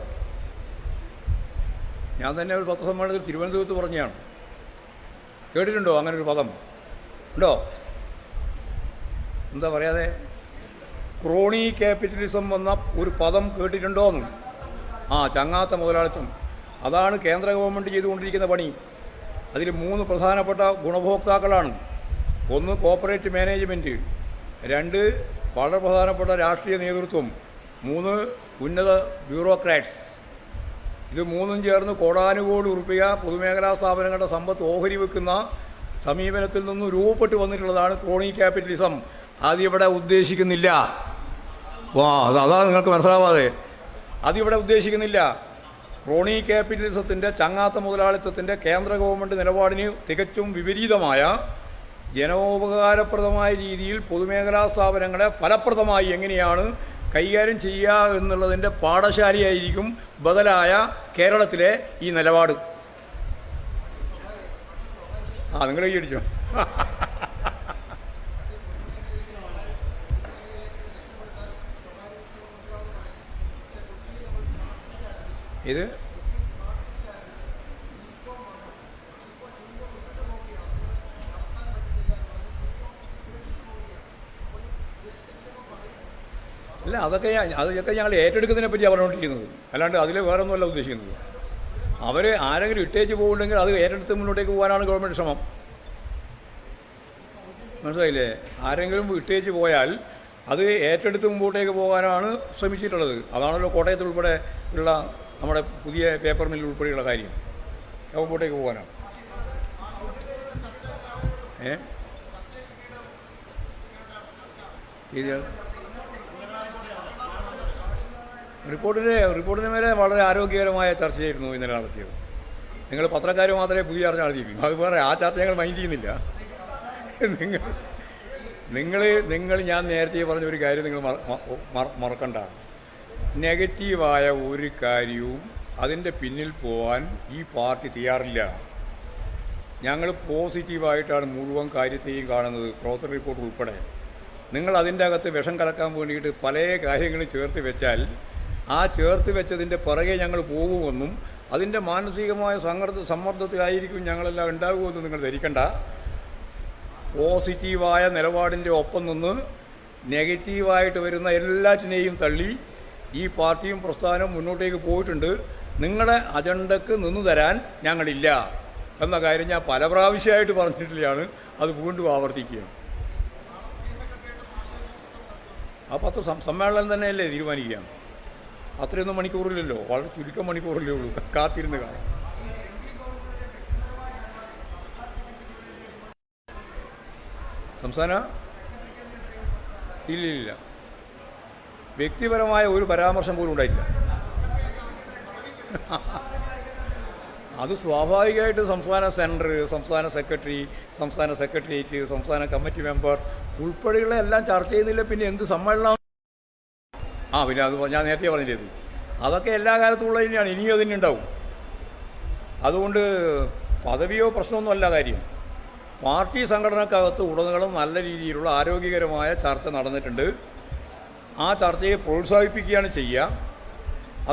ഞാൻ തന്നെ ഒരു പത്രസമ്മേളനത്തിൽ തിരുവനന്തപുരത്ത് പറഞ്ഞതാണ്. കേട്ടിട്ടുണ്ടോ അങ്ങനെ ഒരു പദം? ഉണ്ടോ? എന്താ പറയാതെ? ക്രോണി ക്യാപിറ്റലിസം എന്ന ഒരു പദം കേട്ടിട്ടുണ്ടോയെന്ന്? ചങ്ങാത്ത മുതലാളിത്തം. അതാണ് കേന്ദ്ര ഗവൺമെൻറ് ചെയ്തുകൊണ്ടിരിക്കുന്ന പണി. അതിൽ 3 പ്രധാനപ്പെട്ട ഗുണഭോക്താക്കളാണ്. 1 കോർപ്പറേറ്റ് മാനേജ്മെൻറ്റ്, 2 വളരെ പ്രധാനപ്പെട്ട രാഷ്ട്രീയ നേതൃത്വം, 3 ഉന്നത ബ്യൂറോക്രാറ്റ്സ്. ഇത് 3ഉം ചേർന്ന് കോടാനുകോടി രൂപ പൊതുമേഖലാ സ്ഥാപനങ്ങളുടെ സമ്പത്ത് ഓഹരി വെക്കുന്ന സമീപനത്തിൽ നിന്നും രൂപപ്പെട്ട് വന്നിട്ടുള്ളതാണ് ക്രോണി ക്യാപിറ്റലിസം. അതിവിടെ ഉദ്ദേശിക്കുന്നില്ല. അതാ നിങ്ങൾക്ക് മനസ്സിലാവാതെ. അതിവിടെ ഉദ്ദേശിക്കുന്നില്ല. ക്രോണി ക്യാപിറ്റലിസത്തിൻ്റെ, ചങ്ങാത്ത മുതലാളിത്തത്തിൻ്റെ കേന്ദ്ര ഗവൺമെൻറ് നിലപാടിന് തികച്ചും വിപരീതമായ ജനോപകാരപ്രദമായ രീതിയിൽ പൊതുമേഖലാ സ്ഥാപനങ്ങളെ ഫലപ്രദമായി എങ്ങനെയാണ് കൈകാര്യം ചെയ്യുക എന്നുള്ളതിൻ്റെ പാഠശാലയായിരിക്കും ബദലായ കേരളത്തിലെ ഈ നിലപാട്. നിങ്ങൾ കൈയടിച്ചോ? ഇത് അല്ല, അതൊക്കെ ഞങ്ങൾ ഏറ്റെടുക്കുന്നതിനെ പറ്റിയാണ് പറഞ്ഞുകൊണ്ടിരിക്കുന്നത്. അല്ലാണ്ട് അതിൽ വേറെ ഒന്നുമല്ല ഉദ്ദേശിക്കുന്നത്. അവർ ആരെങ്കിലും ഇട്ടേച്ച് പോകുന്നുണ്ടെങ്കിൽ അത് ഏറ്റെടുത്ത് മുന്നോട്ടേക്ക് പോകാനാണ് ഗവൺമെൻറ് ശ്രമം. മനസ്സിലായില്ലേ? ആരെങ്കിലും ഇട്ടേച്ച് പോയാൽ അത് ഏറ്റെടുത്ത് മുമ്പോട്ടേക്ക് പോകാനാണ് ശ്രമിച്ചിട്ടുള്ളത്. അതാണല്ലോ കോട്ടയത്ത് ഉൾപ്പെടെ ഉള്ള നമ്മുടെ പുതിയ പേപ്പർ മില്ല് ഉൾപ്പെടെയുള്ള കാര്യം. മുമ്പോട്ടേക്ക് പോകാനാണ്. ഏ ഇത് റിപ്പോർട്ടിന് മേലെ വളരെ ആരോഗ്യകരമായ ചർച്ചയായിരുന്നു ഇന്നലെ നടത്തിയത്. നിങ്ങൾ പത്രക്കാർ മാത്രമേ പുതിയ ചർച്ച നടത്തിയിട്ടുള്ളൂ. അത് വേറെ ആ ചർച്ച ഞങ്ങൾ മൈൻഡ് ചെയ്യുന്നില്ല. നിങ്ങൾ ഞാൻ നേരത്തെ പറഞ്ഞ ഒരു കാര്യം നിങ്ങൾ മറക്കണ്ട. നെഗറ്റീവായ ഒരു കാര്യവും അതിൻ്റെ പിന്നിൽ പോകാൻ ഈ പാർട്ടി തയ്യാറില്ല. ഞങ്ങൾ പോസിറ്റീവായിട്ടാണ് മുഴുവൻ കാര്യത്തെയും കാണുന്നത്, പ്രോസസ് റിപ്പോർട്ട് ഉൾപ്പെടെ. നിങ്ങൾ അതിൻ്റെ അകത്ത് വിഷം കലക്കാൻ വേണ്ടിയിട്ട് പല കാര്യങ്ങളും ചേർത്ത് വെച്ചാൽ ആ ചേർത്ത് വെച്ചതിൻ്റെ പുറകെ ഞങ്ങൾ പോകുമെന്നും അതിൻ്റെ മാനസികമായ സമ്മർദ്ദത്തിലായിരിക്കും ഞങ്ങളെല്ലാം ഉണ്ടാകുമെന്നും നിങ്ങൾ ധരിക്കണ്ട. പോസിറ്റീവായ നിലപാടിൻ്റെ ഒപ്പം നിന്ന് നെഗറ്റീവായിട്ട് വരുന്ന എല്ലാറ്റിനെയും തള്ളി ഈ പാർട്ടിയും പ്രസ്ഥാനവും മുന്നോട്ടേക്ക് പോയിട്ടുണ്ട്. നിങ്ങളുടെ അജണ്ടക്ക് നിന്നു തരാൻ ഞങ്ങളില്ല എന്ന കാര്യം ഞാൻ പല പ്രാവശ്യമായിട്ട് പറഞ്ഞിട്ടുള്ളതാണ്. അത് വീണ്ടും ആവർത്തിക്കുകയാണ്. ആ സമ്മേളനം തന്നെയല്ലേ തീരുമാനിക്കുക. അത്രയൊന്നും മണിക്കൂറില്ലല്ലോ, വളരെ ചുരുക്കം മണിക്കൂറിലേ ഉള്ളൂ. കാത്തിരുന്ന് കാണാം. സംസ്ഥാന ഇല്ല, വ്യക്തിപരമായ ഒരു പരാമർശം പോലും ഉണ്ടായില്ല. അത് സ്വാഭാവികമായിട്ട് സംസ്ഥാന സെൻറ്റർ, സംസ്ഥാന സെക്രട്ടറി, സംസ്ഥാന സെക്രട്ടേറിയറ്റ്, സംസ്ഥാന കമ്മിറ്റി മെമ്പർ ഉൾപ്പെടെയുള്ള എല്ലാം ചർച്ച ചെയ്യുന്നില്ല. പിന്നെ എന്ത് സമ്മേളനം? പിന്നെ അത് ഞാൻ നേരത്തെ പറഞ്ഞിരുന്നു. അതൊക്കെ എല്ലാ കാലത്തും ഉള്ളത് തന്നെയാണ്, ഇനിയും അതിന് ഉണ്ടാവും. അതുകൊണ്ട് പദവിയോ പ്രശ്നമൊന്നുമല്ല കാര്യം. പാർട്ടി സംഘടനക്കകത്ത് ഉടനീളം നല്ല രീതിയിലുള്ള ആരോഗ്യകരമായ ചർച്ച നടന്നിട്ടുണ്ട്. ആ ചർച്ചയെ പ്രോത്സാഹിപ്പിക്കുകയാണ് ചെയ്യുക.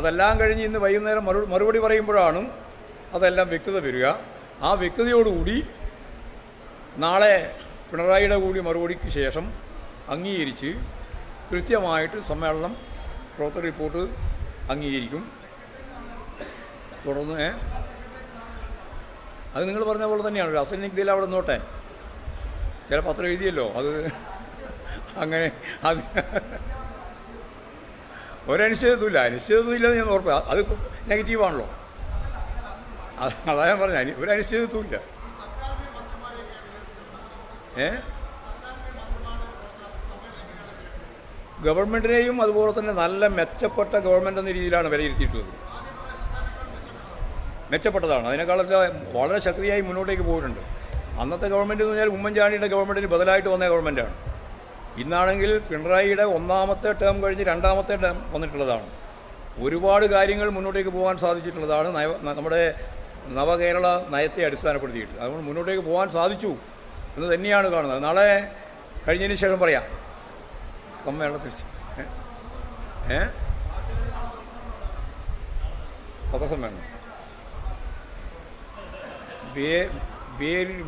അതെല്ലാം കഴിഞ്ഞ് ഇന്ന് വൈകുന്നേരം മറുപടി പറയുമ്പോഴാണ് അതെല്ലാം വ്യക്തത വരിക. ആ വ്യക്തതയോടുകൂടി നാളെ പിണറായിയുടെ കൂടി മറുപടിക്ക് ശേഷം അംഗീകരിച്ച് കൃത്യമായിട്ട് സമ്മേളനം പ്രോസസ് റിപ്പോർട്ട് അംഗീകരിക്കും. തുടർന്ന് അത് നിങ്ങൾ പറഞ്ഞ പോലെ തന്നെയാണ്. ഒരു അസന്നിഗ്ധയിൽ അവിടെ നിന്നോട്ടെ. ചില പത്രം എഴുതിയല്ലോ, അത് അങ്ങനെ അത് ഒരനിശ്ചിതത്വമില്ല. അനിശ്ചിതത്വമില്ലെന്ന് ഞാൻ ഓർക്കുക. അത് നെഗറ്റീവാണല്ലോ. അതാ ഞാൻ പറഞ്ഞ ഒരു അനിശ്ചിതത്വമില്ല. ഗവൺമെൻറ്റിനെയും അതുപോലെ തന്നെ നല്ല മെച്ചപ്പെട്ട ഗവൺമെൻറ് എന്ന രീതിയിലാണ് വിലയിരുത്തിയിട്ടുള്ളത്. മെച്ചപ്പെട്ടതാണ്. അതിനേക്കാളൊക്കെ വളരെ ശക്തിയായി മുന്നോട്ടേക്ക് പോയിട്ടുണ്ട്. അന്നത്തെ ഗവൺമെൻറ് എന്ന് പറഞ്ഞാൽ ഉമ്മൻചാണ്ടിയുടെ ഗവൺമെൻറ്റിന് ബദലായിട്ട് വന്ന ഗവൺമെൻറ്റാണ്. ഇന്നാണെങ്കിൽ പിണറായിയുടെ ഒന്നാമത്തെ ടേം കഴിഞ്ഞ് രണ്ടാമത്തെ ടേം വന്നിട്ടുള്ളതാണ്. ഒരുപാട് കാര്യങ്ങൾ മുന്നോട്ടേക്ക് പോകാൻ സാധിച്ചിട്ടുള്ളതാണ് നമ്മുടെ നവകേരള നയത്തെ അടിസ്ഥാനപ്പെടുത്തിയിട്ട്. അതുകൊണ്ട് മുന്നോട്ടേക്ക് പോകാൻ സാധിച്ചു എന്ന് തന്നെയാണ് കാണുന്നത്. നാളെ കഴിഞ്ഞതിന് ശേഷം പറയാം സമ്മേളനത്തിൽ പത്രസമ്മേളനം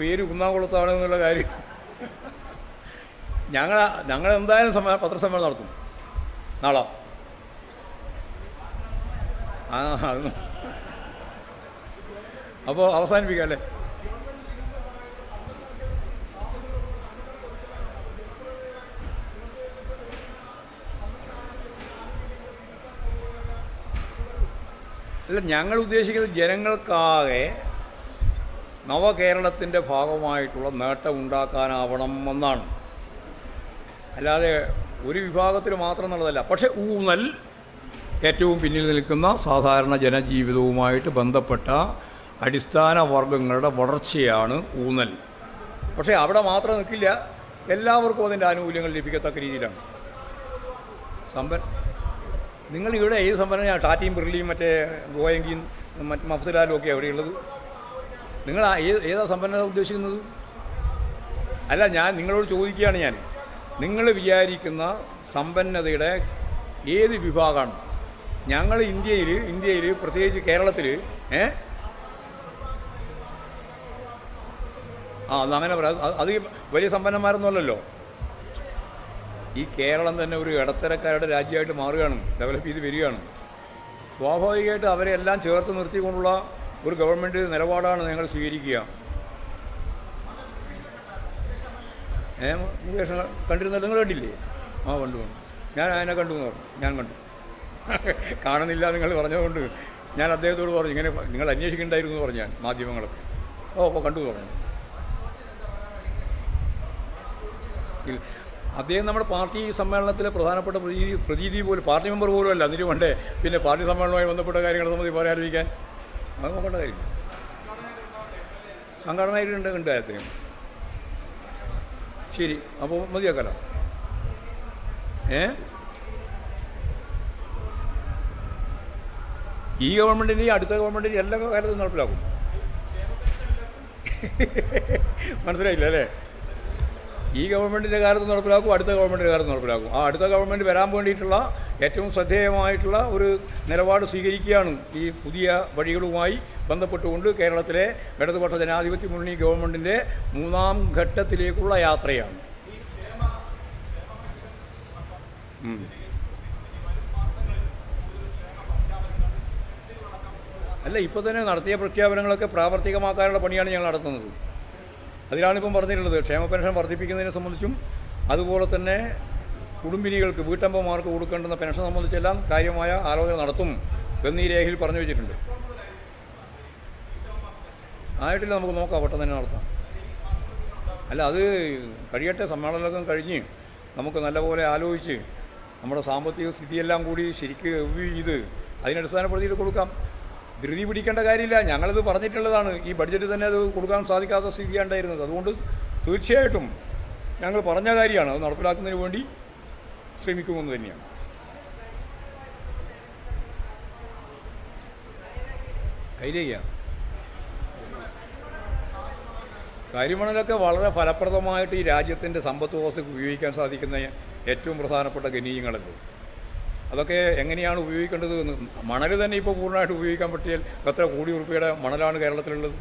വേര് കുന്നാംകുളത്താണ് എന്നുള്ള കാര്യം ഞങ്ങൾ എന്തായാലും പത്രസമ്മേളനം നടത്തും നാളെ. അപ്പോൾ അവസാനിപ്പിക്കാം അല്ലേ? അല്ല, ഞങ്ങൾ ഉദ്ദേശിക്കുന്നത് ജനങ്ങൾക്കാകെ നവകേരളത്തിൻ്റെ ഭാഗമായിട്ടുള്ള നേട്ടം ഉണ്ടാക്കാനാവണം എന്നാണ്. അല്ലാതെ ഒരു വിഭാഗത്തിന് മാത്രം എന്നുള്ളതല്ല. പക്ഷേ ഊന്നൽ ഏറ്റവും പിന്നിൽ നിൽക്കുന്ന സാധാരണ ജനജീവിതവുമായിട്ട് ബന്ധപ്പെട്ട അടിസ്ഥാന വർഗങ്ങളുടെ വളർച്ചയാണ് ഊന്നൽ. പക്ഷേ അവിടെ മാത്രം നിൽക്കില്ല, എല്ലാവർക്കും അതിൻ്റെ ആനുകൂല്യങ്ങൾ ലഭിക്കത്തക്ക രീതിയിലാണ്. നിങ്ങൾ ഇവിടെ ഏത് സംഭരണമാണ്? ടാറ്റയും ബിർലയും മറ്റേ ഗോയങ്കിയും മറ്റ് മഫ്സലാലും ഒക്കെ എവിടെയുള്ളത്? നിങ്ങൾ ഏതാ സമ്പന്നത ഉദ്ദേശിക്കുന്നത്? അല്ല, ഞാൻ നിങ്ങളോട് ചോദിക്കുകയാണ്. നിങ്ങൾ വിചാരിക്കുന്ന സമ്പന്നതയുടെ ഏത് വിഭാഗമാണ്? ഞങ്ങൾ ഇന്ത്യയിൽ പ്രത്യേകിച്ച് കേരളത്തിൽ അങ്ങനെ പറയാം. അത് വലിയ സമ്പന്നന്മാരൊന്നുമല്ലല്ലോ. ഈ കേരളം തന്നെ ഒരു ഇടത്തരക്കാരുടെ രാജ്യമായിട്ട് മാറുകയാണ്, ഡെവലപ്പ് ചെയ്ത് വരികയാണ്. സ്വാഭാവികമായിട്ട് അവരെ എല്ലാം ചേർത്ത് നിർത്തിക്കൊണ്ടുള്ള ഒരു ഗവൺമെൻറ് നിലപാടാണ് ഞങ്ങൾ സ്വീകരിക്കുക. മുകേഷ് കണ്ടിരുന്നല്ലോ, നിങ്ങൾ കണ്ടില്ലേ? കണ്ടു. ഞാൻ അതിനെ കണ്ടു എന്ന് പറഞ്ഞു. ഞാൻ കണ്ടു. കാണുന്നില്ല നിങ്ങൾ പറഞ്ഞതുകൊണ്ട് ഞാൻ അദ്ദേഹത്തോട് പറഞ്ഞു, ഇങ്ങനെ നിങ്ങൾ അന്വേഷിക്കേണ്ടായിരുന്നു എന്ന് പറഞ്ഞു ഞാൻ, മാധ്യമങ്ങളൊക്കെ. അപ്പോൾ കണ്ടു പറഞ്ഞു. അദ്ദേഹം നമ്മുടെ പാർട്ടി സമ്മേളനത്തിലെ പ്രധാനപ്പെട്ട പ്രതീതി പോലും പാർട്ടി മെമ്പർ പോലും അല്ല. അതിന് വേണ്ടേ പിന്നെ പാർട്ടി സമ്മേളനവുമായി ബന്ധപ്പെട്ട കാര്യങ്ങൾ സംബന്ധിച്ച് പറയാൻ ആലോചിക്കാൻ? അത് നോക്കേണ്ട കാര്യം. സംഘടനയായിട്ടുണ്ട് അദ്ദേഹം. ശരി, അപ്പോൾ മതിയാക്കാലോ. ഈ ഗവൺമെൻറ്റിൻ്റെയും അടുത്ത ഗവൺമെൻറ്റിൻ്റെയും എല്ലാ കാര്യത്തിലും നടപ്പിലാക്കും. മനസ്സിലായില്ല അല്ലേ? ഈ ഗവൺമെൻറ്റിൻ്റെ കാര്യത്തിൽ നടപ്പിലാക്കും, അടുത്ത ഗവൺമെൻറ്റിൻ്റെ കാര്യത്തിൽ നടപ്പിലാക്കും. ആ അടുത്ത ഗവൺമെൻറ് വരാൻ വേണ്ടിയിട്ടുള്ള ഏറ്റവും ശ്രദ്ധേയമായിട്ടുള്ള ഒരു നിലപാട് സ്വീകരിക്കുകയാണ് ഈ പുതിയ വഴികളുമായി ബന്ധപ്പെട്ടുകൊണ്ട് കേരളത്തിലെ ഇടതുപക്ഷ ജനാധിപത്യ മുന്നണി ഗവൺമെൻറ്റിൻ്റെ 3ാം ഘട്ടത്തിലേക്കുള്ള യാത്രയാണ്. അല്ല, ഇപ്പോൾ തന്നെ നടത്തിയ പ്രഖ്യാപനങ്ങളൊക്കെ പ്രാവർത്തികമാക്കാനുള്ള പണിയാണ് ഞങ്ങൾ നടത്തുന്നത്. അതിലാണിപ്പം പറഞ്ഞിട്ടുള്ളത്. ക്ഷേമ പെൻഷൻ വർദ്ധിപ്പിക്കുന്നതിനെ സംബന്ധിച്ചും അതുപോലെ തന്നെ കുടുംബിനികൾക്ക് വീട്ടമ്മമാർക്ക് കൊടുക്കേണ്ടുന്ന പെൻഷൻ സംബന്ധിച്ചെല്ലാം കാര്യമായ ആലോചന നടത്തും എന്ന് ഈ രേഖയിൽ പറഞ്ഞു വെച്ചിട്ടുണ്ട്. ആയിട്ടില്ല, നമുക്ക് നോക്കാം, പെട്ടെന്ന് തന്നെ നടത്താം. അല്ല, അത് കഴിയട്ടെ, സമ്മേളനമൊക്കെ കഴിഞ്ഞ് നമുക്ക് നല്ലപോലെ ആലോചിച്ച് നമ്മുടെ സാമ്പത്തിക സ്ഥിതിയെല്ലാം കൂടി ശരിക്ക് റിവ്യൂ ചെയ്ത് അതിനടിസ്ഥാനപ്പെടുത്തിയിട്ട് കൊടുക്കാം. ധൃതി പിടിക്കേണ്ട കാര്യമില്ല. ഞങ്ങളിത് പറഞ്ഞിട്ടുള്ളതാണ്. ഈ ബഡ്ജറ്റ് തന്നെ അത് കൊടുക്കാൻ സാധിക്കാത്ത സ്ഥിതിയാണ് ഉണ്ടായിരുന്നത്. അതുകൊണ്ട് തീർച്ചയായിട്ടും ഞങ്ങൾ പറഞ്ഞ കാര്യമാണ്. അത് നടപ്പിലാക്കുന്നതിന് വേണ്ടി ശ്രമിക്കുമെന്ന് തന്നെയാണ്. കൈരയ്യാണ് കരിമണലൊക്കെ വളരെ ഫലപ്രദമായിട്ട് ഈ രാജ്യത്തിൻ്റെ സമ്പത്ത് വ്യവസ്ഥയ്ക്ക് ഉപയോഗിക്കാൻ സാധിക്കുന്ന ഏറ്റവും പ്രധാനപ്പെട്ട ഖനിജങ്ങളല്ലേ. അതൊക്കെ എങ്ങനെയാണ് ഉപയോഗിക്കേണ്ടത് എന്ന് മണൽ തന്നെ ഇപ്പോൾ പൂർണ്ണമായിട്ട് ഉപയോഗിക്കാൻ പറ്റിയാൽ എത്ര കോടി രൂപയുടെ മണലാണ് കേരളത്തിലുള്ളത്.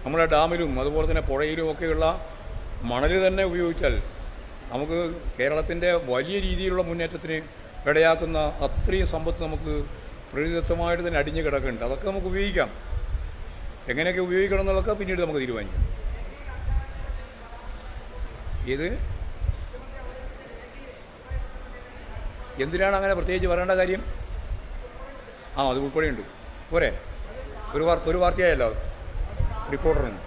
നമ്മുടെ ഡാമിലും അതുപോലെ തന്നെ പുഴയിലും ഒക്കെയുള്ള മണൽ തന്നെ ഉപയോഗിച്ചാൽ നമുക്ക് കേരളത്തിൻ്റെ വലിയ രീതിയിലുള്ള മുന്നേറ്റത്തിന് ഇടയാക്കുന്ന അത്രയും സമ്പത്ത് നമുക്ക് പ്രകൃതിദത്തമായിട്ട് തന്നെ അടിഞ്ഞു കിടക്കുന്നുണ്ട്. അതൊക്കെ നമുക്ക് ഉപയോഗിക്കാം. എങ്ങനെയൊക്കെ ഉപയോഗിക്കണം എന്നുള്ളതൊക്കെ പിന്നീട് നമുക്ക് തീരുമാനിക്കാം. ഇത് എന്തിനാണ് അങ്ങനെ പ്രത്യേകിച്ച് പറയേണ്ട കാര്യം? അത് ഉൾപ്പെടെയുണ്ട്. പോരെ, ഒരു വാർത്തയായല്ലോ റിപ്പോർട്ടറിന്.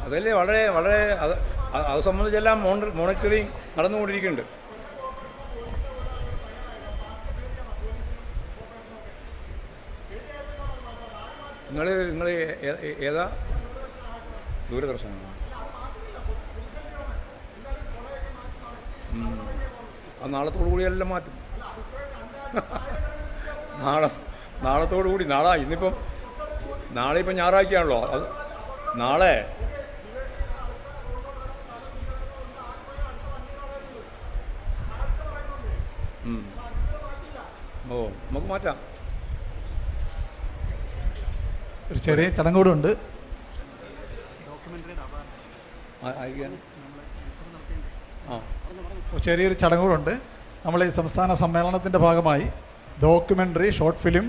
അതല്ലേ വളരെ വളരെ അത് സംബന്ധിച്ചെല്ലാം മോണിറ്ററിങ് നടന്നുകൊണ്ടിരിക്കുന്നുണ്ട്. നിങ്ങൾ ഏതാ? ദൂരദർശനാണ്. അത് നാളത്തോടു കൂടി എല്ലാം മാറ്റും. നാളത്തോടു കൂടി ഇന്നിപ്പം നാളെ ഇപ്പം ഞായറാഴ്ചയാണല്ലോ. അത് നാളെ നമുക്ക് മാറ്റാം. ഒരു ചെറിയ ചടങ്ങ് കൂടെ ഉണ്ട്. ചെറിയൊരു ചടങ്ങ് കൂടെ ഉണ്ട്. നമ്മൾ ഈ സംസ്ഥാന സമ്മേളനത്തിൻ്റെ ഭാഗമായി ഡോക്യുമെൻ്ററി, ഷോർട്ട് ഫിലിം,